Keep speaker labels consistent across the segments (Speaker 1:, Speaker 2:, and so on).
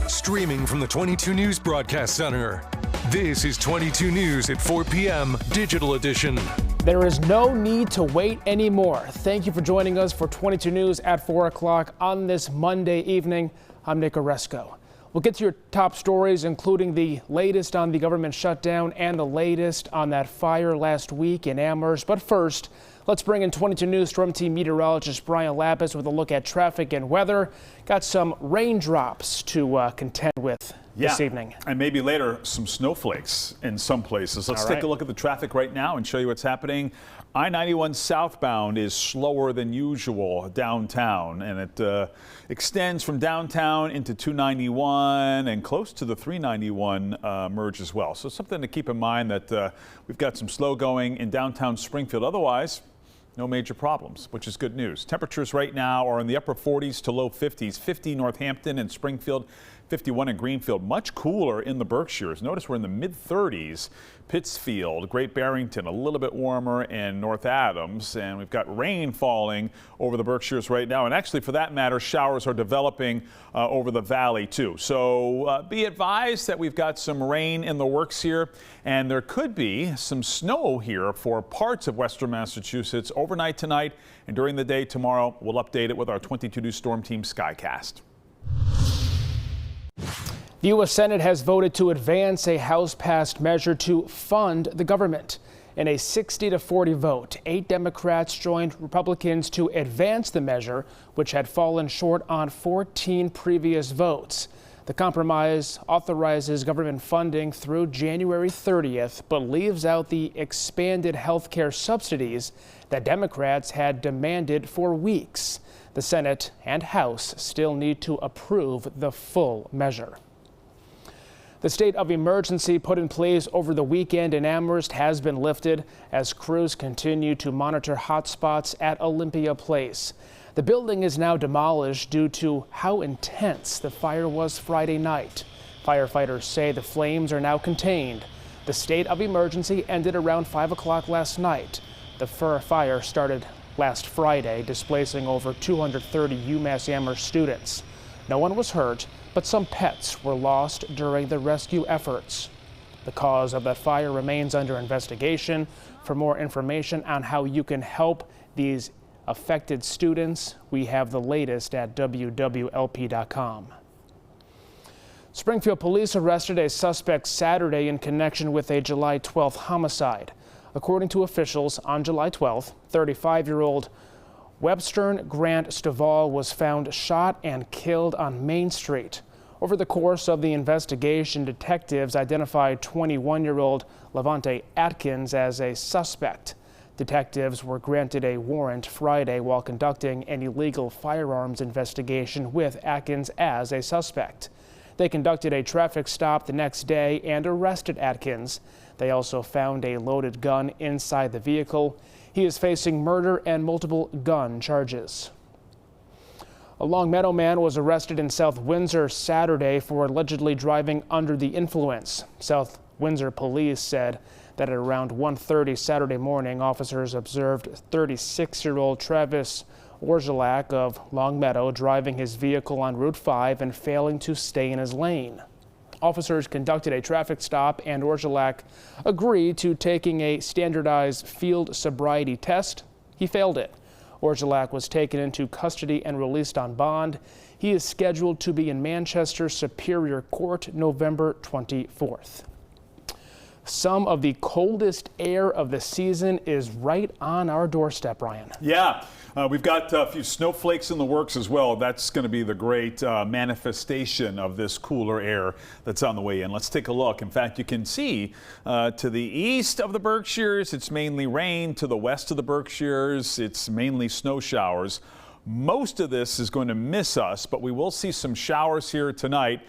Speaker 1: Streaming from the 22 News Broadcast Center. This is 22 News at 4 p.m. Digital Edition.
Speaker 2: There is no need to wait anymore. Thank you for joining us for 22 News at 4 o'clock on this Monday evening. I'm Nick Oresco. We'll get to your top stories, including the latest on the government shutdown and the latest on that fire last week in Amherst. But first, let's bring in 22 News Storm Team meteorologist Brian Lapis with a look at traffic and weather. Got some raindrops to contend with this evening.
Speaker 3: And maybe later some snowflakes in some places. Let's take a look at the traffic right now and show you what's happening. I-91 southbound is slower than usual downtown, and it extends from downtown into 291 and close to the 391 merge as well. So something to keep in mind that we've got some slow going in downtown Springfield. Otherwise, no major problems, which is good news. Temperatures right now are in the upper 40s to low 50s. 50 Northampton and Springfield, 51 in Greenfield. Much cooler in the Berkshires. Notice we're in the mid-30s. Pittsfield, Great Barrington, a little bit warmer in North Adams. And we've got rain falling over the Berkshires right now. And actually, for that matter, showers are developing over the valley, too. So be advised that we've got some rain in the works here. And there could be some snow here for parts of western Massachusetts overnight tonight. And during the day tomorrow, we'll update it with our 22 News Storm Team Skycast.
Speaker 2: The U.S. Senate has voted to advance a House-passed measure to fund the government. In a 60-40 vote, 8 Democrats joined Republicans to advance the measure, which had fallen short on 14 previous votes. The compromise authorizes government funding through January 30th, but leaves out the expanded health care subsidies that Democrats had demanded for weeks. The Senate and House still need to approve the full measure. The state of emergency put in place over the weekend in Amherst has been lifted as crews continue to monitor hotspots at Olympia Place. The building is now demolished due to how intense the fire was Friday night. Firefighters say the flames are now contained. The state of emergency ended around 5 o'clock last night. The fire started last Friday, displacing over 230 UMass Amherst students. No one was hurt, but some pets were lost during the rescue efforts. The cause of that fire remains under investigation. For more information on how you can help these affected students, we have the latest at wwlp.com. Springfield police arrested a suspect Saturday in connection with a July 12th homicide. According to officials, on July 12th, 35-year-old Webster Grant Stovall was found shot and killed on Main Street. Over the course of the investigation, detectives identified 21-year-old Levante Atkins as a suspect. Detectives were granted a warrant Friday while conducting an illegal firearms investigation with Atkins as a suspect. They conducted a traffic stop the next day and arrested Atkins. They also found a loaded gun inside the vehicle. He is facing murder and multiple gun charges. A Longmeadow man was arrested in South Windsor Saturday for allegedly driving under the influence. South Windsor police said that at around 1:30 Saturday morning, officers observed 36-year-old Travis Orgelak of Longmeadow driving his vehicle on Route 5 and failing to stay in his lane. Officers conducted a traffic stop and Orgelak agreed to taking a standardized field sobriety test. He failed it. Orgelak was taken into custody and released on bond. He is scheduled to be in Manchester Superior Court November 24th. Some of the coldest air of the season is right on our doorstep, Ryan.
Speaker 3: Yeah, we've got a few snowflakes in the works as well. That's going to be the great manifestation of this cooler air that's on the way in. Let's take a look. In fact, you can see to the east of the Berkshires, it's mainly rain. To the west of the Berkshires, it's mainly snow showers. Most of this is going to miss us, but we will see some showers here tonight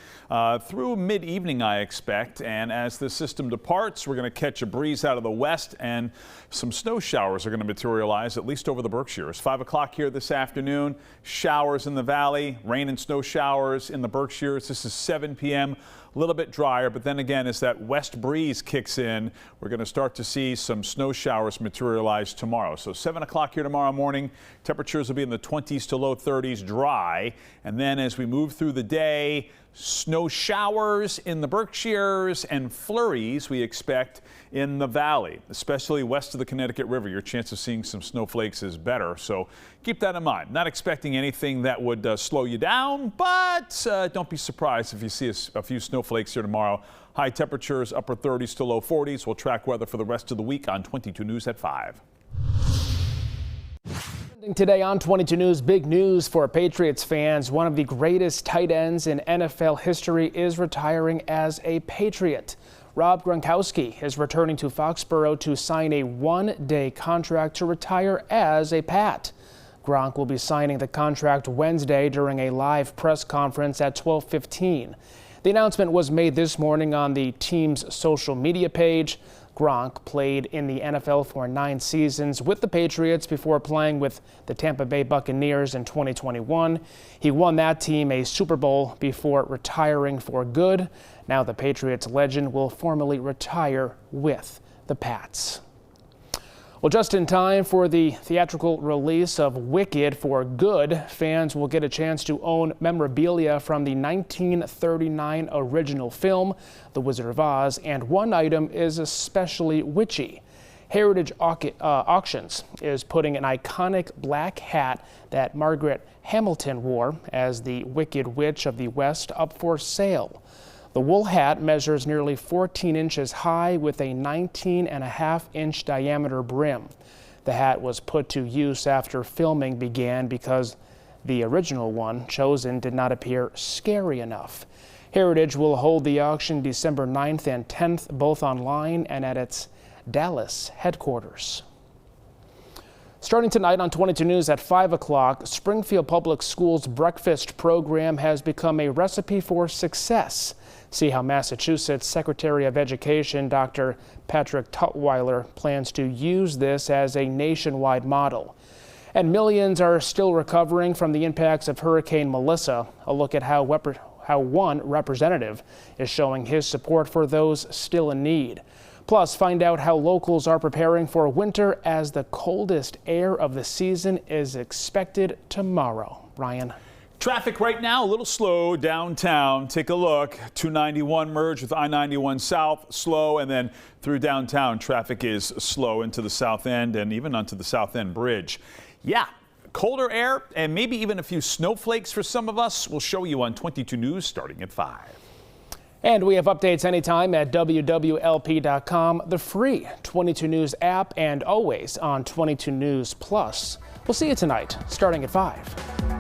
Speaker 3: through mid-evening, I expect. And as the system departs, we're going to catch a breeze out of the west, and some snow showers are going to materialize, at least over the Berkshires. 5 o'clock here this afternoon, showers in the valley, rain and snow showers in the Berkshires. This is 7 p.m. A little bit drier, but then again, as that west breeze kicks in, we're going to start to see some snow showers materialize tomorrow. So 7 o'clock here tomorrow morning, temperatures will be in the 20s 20s to low 30s, dry. And then as we move through the day, snow showers in the Berkshires and flurries we expect in the valley, especially west of the Connecticut River. Your chance of seeing some snowflakes is better, so keep that in mind. Not expecting anything that would slow you down, but don't be surprised if you see a few snowflakes here tomorrow. High temperatures, upper 30s to low 40s. We'll track weather for the rest of the week on 22 News at 5.
Speaker 2: Today on 22 News, big news for Patriots fans. One of the greatest tight ends in NFL history is retiring as a Patriot. Rob Gronkowski is returning to Foxborough to sign a one-day contract to retire as a Pat. Gronk will be signing the contract Wednesday during a live press conference at 12:15. The announcement was made this morning on the team's social media page. Gronk played in the NFL for 9 seasons with the Patriots before playing with the Tampa Bay Buccaneers in 2021. He won that team a Super Bowl before retiring for good. Now the Patriots legend will formally retire with the Pats. Well, just in time for the theatrical release of Wicked for Good, fans will get a chance to own memorabilia from the 1939 original film, The Wizard of Oz, and one item is especially witchy. Heritage Auctions is putting an iconic black hat that Margaret Hamilton wore as the Wicked Witch of the West up for sale. The wool hat measures nearly 14 inches high with a 19.5-inch diameter brim. The hat was put to use after filming began because the original one chosen did not appear scary enough. Heritage will hold the auction December 9th and 10th, both online and at its Dallas headquarters. Starting tonight on 22 News at 5 o'clock, Springfield Public Schools' breakfast program has become a recipe for success. See how Massachusetts Secretary of Education Dr. Patrick Tutwiler plans to use this as a nationwide model. And millions are still recovering from the impacts of Hurricane Melissa. A look at how one representative is showing his support for those still in need. Plus, find out how locals are preparing for winter as the coldest air of the season is expected tomorrow. Ryan.
Speaker 3: Traffic right now a little slow downtown. Take a look. 291 merge with I-91 South, slow, and then through downtown traffic is slow into the south end and even onto the South End Bridge. Yeah, colder air and maybe even a few snowflakes for some of us. We'll show you on 22 News starting at 5.
Speaker 2: And we have updates anytime at wwlp.com, the free 22 News app, and always on 22 News Plus. We'll see you tonight starting at 5.